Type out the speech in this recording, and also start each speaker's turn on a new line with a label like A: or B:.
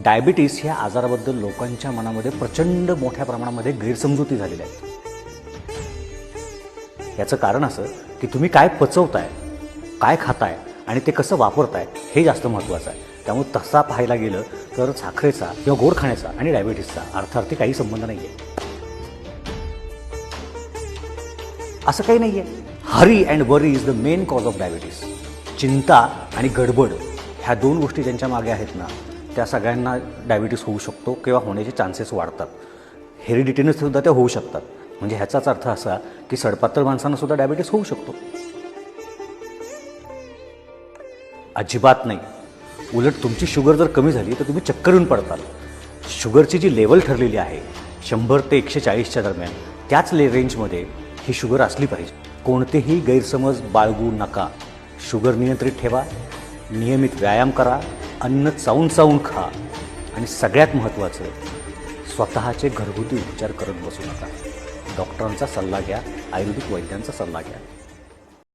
A: Diabetes ह्या आजाराबद्दल लोकांच्या मनामध्ये प्रचंड मोठ्या प्रमाणामध्ये गैरसमजुती झालेल्या आहेत. याचं कारण असं की तुम्ही काय पचवताय, काय खाताय आणि ते कसं वापरताय हे जास्त महत्त्वाचं आहे. त्यामुळे तसा पाहायला गेलं तर साखरेचा किंवा गोड खाण्याचा आणि डायबिटीसचा अर्थार्थी काही संबंध नाही आहे. असं काही नाही आहे. Hari and worry is the main cause of diabetes. चिंता आणि गडबड ह्या दोन गोष्टी ज्यांच्या मागे आहेत ना, त्या सगळ्यांना डायबिटीस होऊ शकतो किंवा होण्याचे चान्सेस वाढतात. हेरिडिटीने सुद्धा त्या होऊ शकतात. म्हणजे ह्याचाच अर्थ असा की सडपातळ माणसांना सुद्धा डायबिटीस होऊ शकतो. अजिबात नाही. उलट तुमची शुगर जर कमी झाली तर तुम्ही चक्कर येऊन पडताल. शुगरची जी लेवल ठरलेली आहे 100 ते 140च्या दरम्यान, त्याच रेंजमध्ये ही शुगर असली पाहिजे. कोणतेही गैरसमज बाळगू नका. शुगर नियंत्रित ठेवा, नियमित व्यायाम करा, अन्न चावून चावून खा आणि सगळ्यात महत्त्वाचं, स्वतःचे घरगुती उपचार करत बसू नका. डॉक्टरांचा सल्ला घ्या, आयुर्वेदिक वैद्यांचा सल्ला घ्या.